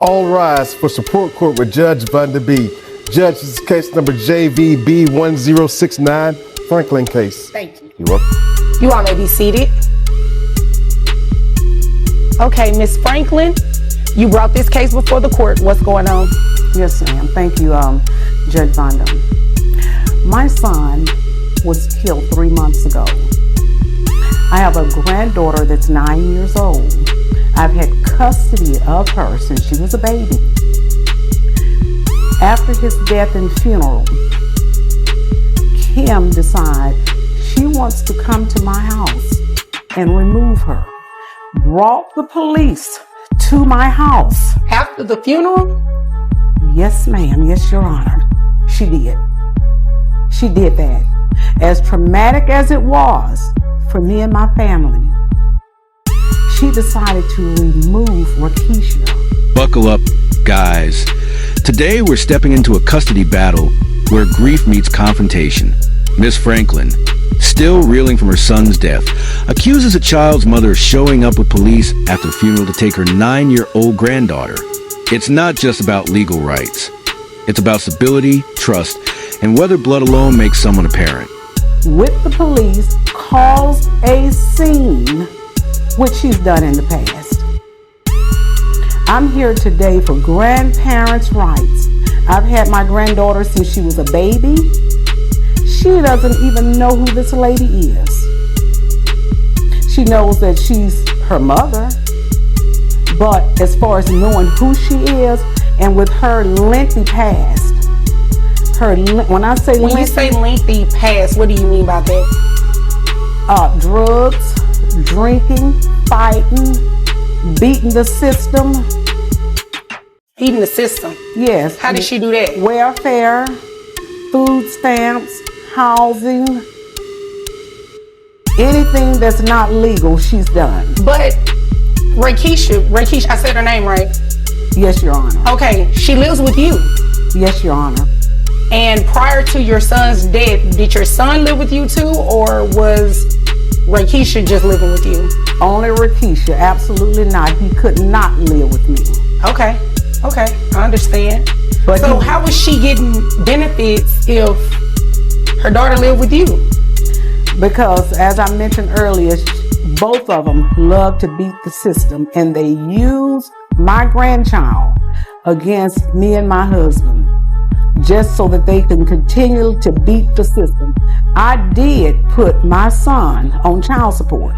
All rise for support court with Judge Van der Bee. Judge, this is case number JVB1069, Franklin case. Thank you. You're welcome. You all may be seated. Okay, Miss Franklin, you brought this case before the court. What's going on? Yes, ma'am. Thank you, Judge Vonda. My son was killed 3 months ago. I have a granddaughter that's 9 years old. I've had custody of her since she was a baby. After his death and funeral, Kim decided she wants to come to my house and remove her. Brought the police to my house. After the funeral? Yes, ma'am. Yes, Your Honor. She did. She did that. As traumatic as it was for me and my family, she decided to remove Rakisha. Buckle up, guys. Today we're stepping into a custody battle where grief meets confrontation. Miss Franklin, still reeling from her son's death, accuses a child's mother of showing up with police after the funeral to take her 9-year-old granddaughter. It's not just about legal rights. It's about stability, trust, and whether blood alone makes someone a parent. With the police, cause a scene, which she's done in the past. I'm here today for grandparents' rights. I've had my granddaughter since she was a baby. She doesn't even know who this lady is. She knows that she's her mother, but as far as knowing who she is, and with her lengthy past, when I say when lengthy, you say lengthy past, what do you mean by that? Drugs, drinking, fighting, beating the system. Eating the system? Yes. How did she do that? Welfare, food stamps, housing, anything that's not legal, she's done. But Rakisha, I said her name right? Yes, Your Honor. Okay, she lives with you. Yes, Your Honor. And prior to your son's death, did your son live with you too, or was Rakisha just living with you? Only Rakisha, absolutely not. He could not live with me. Okay, I understand. But so how was she getting benefits if her daughter lived with you? Because as I mentioned earlier, both of them love to beat the system, and they use my grandchild against me and my husband just so that they can continue to beat the system. I did put my son on child support.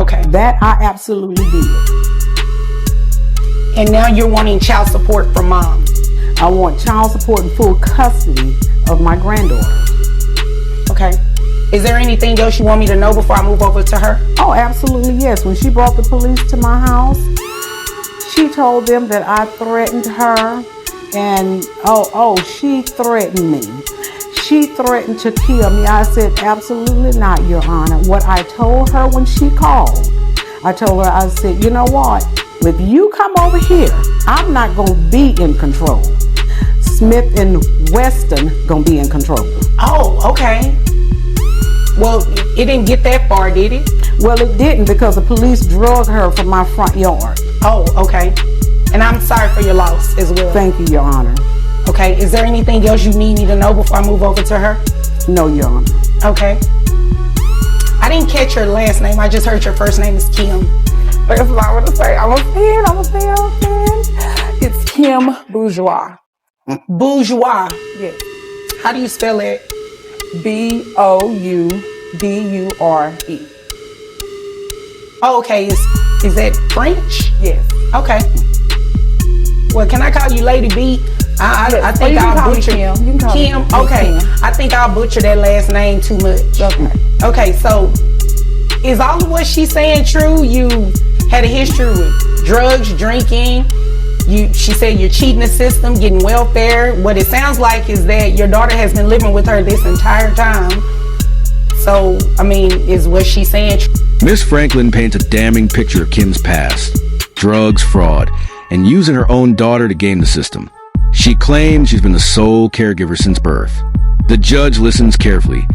Okay. That I absolutely did. And now you're wanting child support from mom? I want child support and full custody of my granddaughter. Okay. Is there anything else you want me to know before I move over to her? Oh, absolutely, yes. When she brought the police to my house, she told them that I threatened her, and she threatened me. She threatened to kill me. I said, absolutely not, Your Honor. What I told her when she called, I said, you know what? If you come over here, I'm not going to be in control. Smith and Weston going to be in control. Oh, okay. Well, it didn't get that far, did it? Well, it didn't, because the police drug her from my front yard. Oh, okay. And I'm sorry for your loss as well. Thank you, Your Honor. Okay, is there anything else you need me to know before I move over to her? No, Your Honor. Okay. I didn't catch your last name. I just heard your first name is Kim. That's what I want to say. I'm a fan. It's Kim Bourgeois. Bourgeois. Yes. How do you spell it? Boudure. Oh, okay. Is that French? Yes. Okay. Well, can I call you Lady B? I think I'll butcher Kim. You can call Kim. me Okay. Kim. I think I'll butcher that last name too much. Okay. Okay. So, is all of what she's saying true? You had a history with drugs, drinking. She said you're cheating the system, getting welfare. What it sounds like is that your daughter has been living with her this entire time. So, I mean, is what she's saying true? Miss Franklin paints a damning picture of Kim's past. Drugs, fraud, and using her own daughter to game the system. She claims she's been the sole caregiver since birth. The judge listens carefully,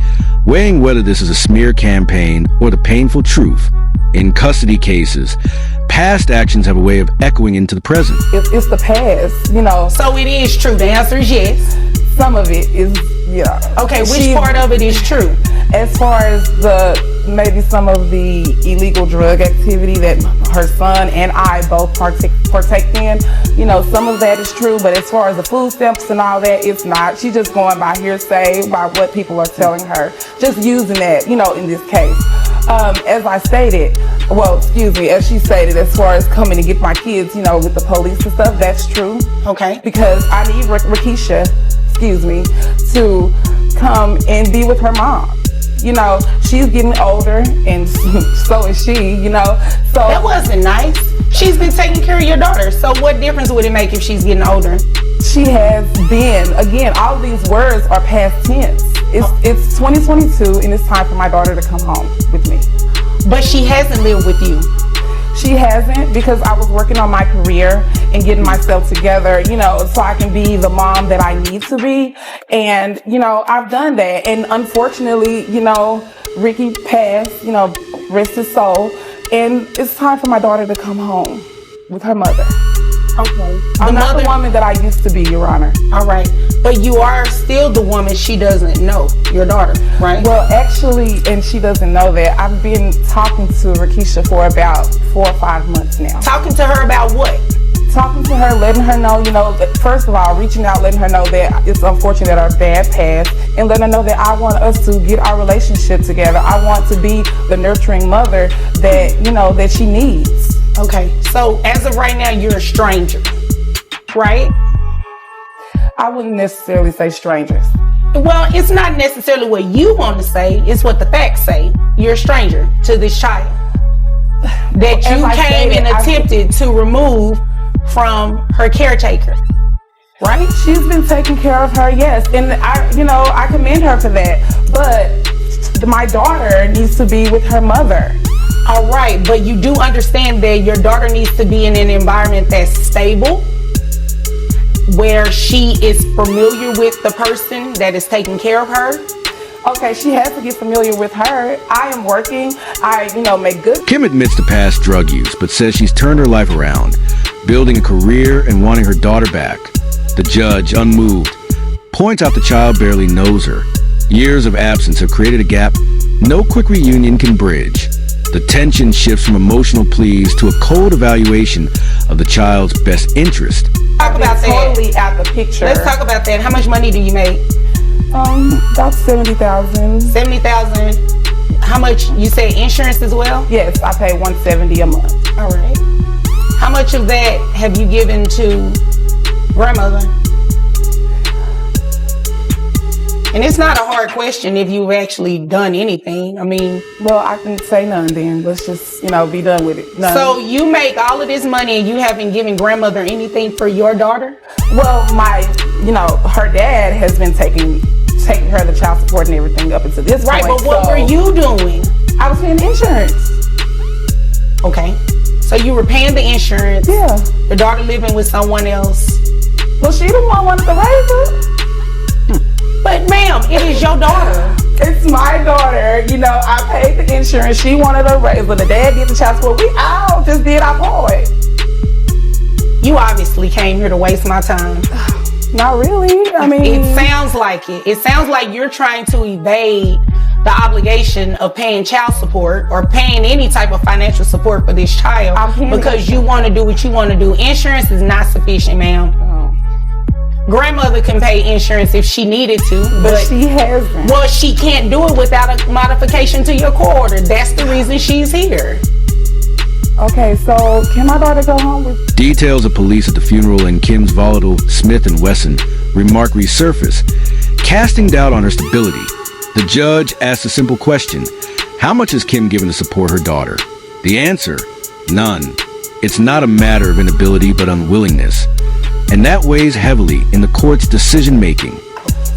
weighing whether this is a smear campaign or the painful truth. In custody cases, past actions have a way of echoing into the present. It's the past, you know. So it is true. The answer is yes. Some of it is, yeah. Okay, which part of it is true? As far as maybe some of the illegal drug activity that her son and I both partake in, you know, some of that is true, but as far as the food stamps and all that, it's not. She's just going by hearsay, by what people are telling her, just using that, you know, in this case. As I stated, as she stated, as far as coming to get my kids, you know, with the police and stuff, that's true. Okay. Because I need Rakisha, to come and be with her mom. You know, she's getting older, and so is she, you know. So that wasn't nice. She's been taking care of your daughter. So what difference would it make if she's getting older? She has been. Again, all of these words are past tense. It's 2022, and it's time for my daughter to come home with me. But she hasn't lived with you. She hasn't, because I was working on my career and getting myself together, you know, so I can be the mom that I need to be. And, you know, I've done that. And unfortunately, you know, Ricky passed, you know, rest his soul. And it's time for my daughter to come home with her mother. Okay. I'm not the woman that I used to be, Your Honor. All right. But you are still the woman she doesn't know, your daughter, right? Well, actually, and she doesn't know that, I've been talking to Rakisha for about 4 or 5 months now. Talking to her about what? Talking to her, letting her know, you know, that first of all, reaching out, letting her know that it's unfortunate that our dad passed, and letting her know that I want us to get our relationship together. I want to be the nurturing mother that, you know, that she needs. Okay, so as of right now, you're a stranger, right? I wouldn't necessarily say strangers. Well, it's not necessarily what you want to say, it's what the facts say. You're a stranger to this child that you came and attempted to remove from her caretaker, right? She's been taking care of her, yes, and I commend her for that, but my daughter needs to be with her mother. All right, but you do understand that your daughter needs to be in an environment that's stable, where she is familiar with the person that is taking care of her. Okay, she has to get familiar with her. I am working. I, make good. Kim admits to past drug use, but says she's turned her life around, building a career and wanting her daughter back. The judge, unmoved, points out the child barely knows her. Years of absence have created a gap no quick reunion can bridge. The tension shifts from emotional pleas to a cold evaluation of the child's best interest. Talk about that. Totally out the picture. Let's talk about that. How much money do you make? About $70,000. $70,000. How much? You say insurance as well? Yes, I pay $170 a month. All right. How much of that have you given to grandmother? And it's not a hard question if you've actually done anything. I mean, well, I can say none then. Let's just, be done with it. None. So you make all of this money and you haven't given grandmother anything for your daughter? Well, her dad has been taking her the child support and everything up until this point. Right, but what were you doing? I was paying insurance. Okay. So you were paying the insurance. Yeah. The daughter living with someone else. Well, she the one wanted to raise her. But ma'am, it is your daughter. It's my daughter. I paid the insurance. She wanted to raise, but the dad did the child support. We all just did our part. You obviously came here to waste my time. Not really. I mean, it sounds like it. It sounds like you're trying to evade the obligation of paying child support or paying any type of financial support for this child because you want to do what you want to do. Insurance is not sufficient, ma'am. Grandmother can pay insurance if she needed to, but she hasn't. Well, she can't do it without a modification to your court order. That's the reason she's here. Okay, so can my daughter go home with... Details of police at the funeral in Kim's volatile Smith & Wesson remark resurface, casting doubt on her stability. The judge asks a simple question: how much has Kim given to support her daughter? The answer: none. It's not a matter of inability, but unwillingness. And that weighs heavily in the court's decision-making.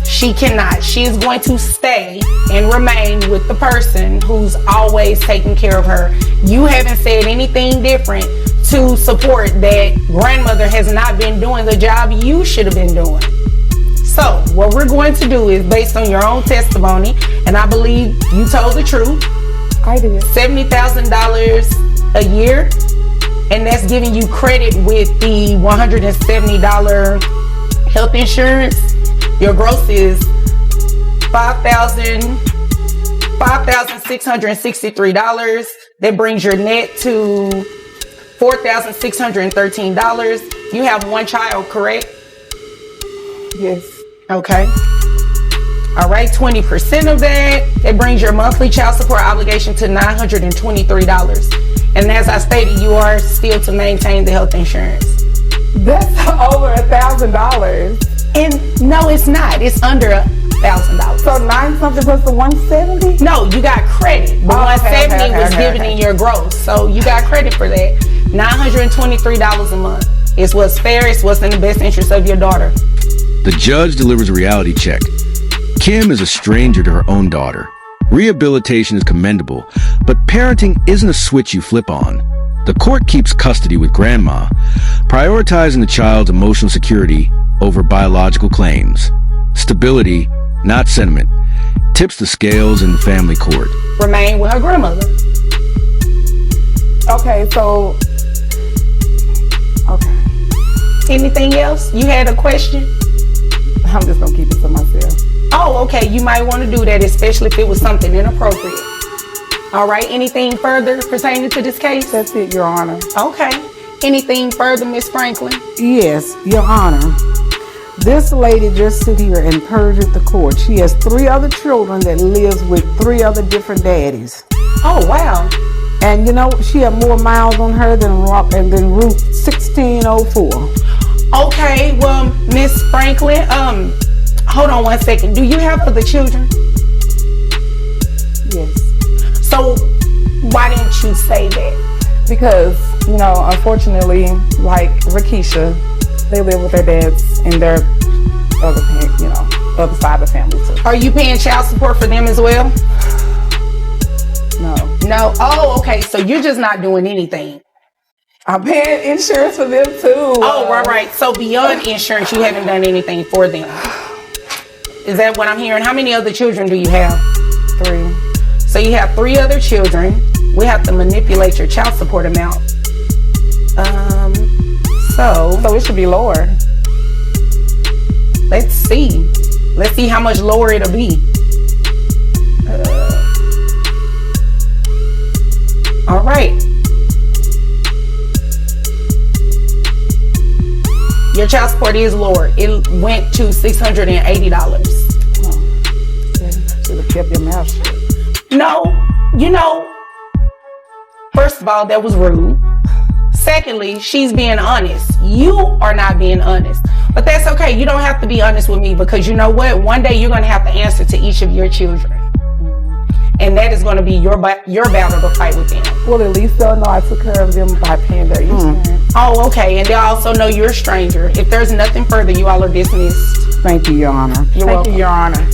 She cannot. She is going to stay and remain with the person who's always taking care of her. You haven't said anything different to support that grandmother has not been doing the job you should have been doing. So what we're going to do is, based on your own testimony, and I believe you told the truth, I did. $70,000 a year, and that's giving you credit with the $170 health insurance. Your gross is $5,663. That brings your net to $4,613. You have one child, correct? Yes. Okay. All right, 20% of that brings your monthly child support obligation to $923. And as I stated, you are still to maintain the health insurance. That's over $1,000. And no, it's not. It's under $1,000. So 9 something plus the 170? No, you got credit. The 170 was given in your gross. So you got credit for that. $923 a month. It's what's fair. It's what's in the best interest of your daughter. The judge delivers a reality check. Kim is a stranger to her own daughter. Rehabilitation is commendable, but parenting isn't a switch you flip on. The court keeps custody with grandma, prioritizing the child's emotional security over biological claims. Stability, not sentiment, tips the scales in family court. Remain with her grandmother. Okay, so... Okay. Anything else? You had a question? I'm just going to keep it to myself. Oh, okay. You might want to do that, especially if it was something inappropriate. All right. Anything further pertaining to this case? That's it, Your Honor. Okay. Anything further, Miss Franklin? Yes, Your Honor. This lady just sit here and perjured the court. She has 3 other children that lives with 3 other different daddies. Oh, wow. And you know, she had more miles on her than Route 1604. Okay, well, Miss Franklin, hold on one second. Do you have other children? Yes. So why didn't you say that? Because, you know, unfortunately, like Rakisha, they live with their dads and their other parent, you know, other side of the family too. Are you paying child support for them as well? No. No. Oh, okay. So you're just not doing anything. I'm paying insurance for them too. Oh, right. So beyond insurance, you haven't done anything for them. Is that what I'm hearing? How many other children do you have? 3. So you have 3 other children. We have to manipulate your child support amount. So it should be lower. Let's see. Let's see how much lower it'll be. All right. Your child support is lower. It went to $680. Should have kept your mouth shut. No, you know, first of all, that was rude. Secondly, she's being honest. You are not being honest. But that's okay. You don't have to be honest with me because you know what? One day you're going to have to answer to each of your children. And that is going to be your battle to fight with them. Well, at least they'll know I took care of them by paying their insurance. Oh, okay. And they'll also know you're a stranger. If there's nothing further, you all are dismissed. Thank you, Your Honor. You're welcome. Thank you, Your Honor.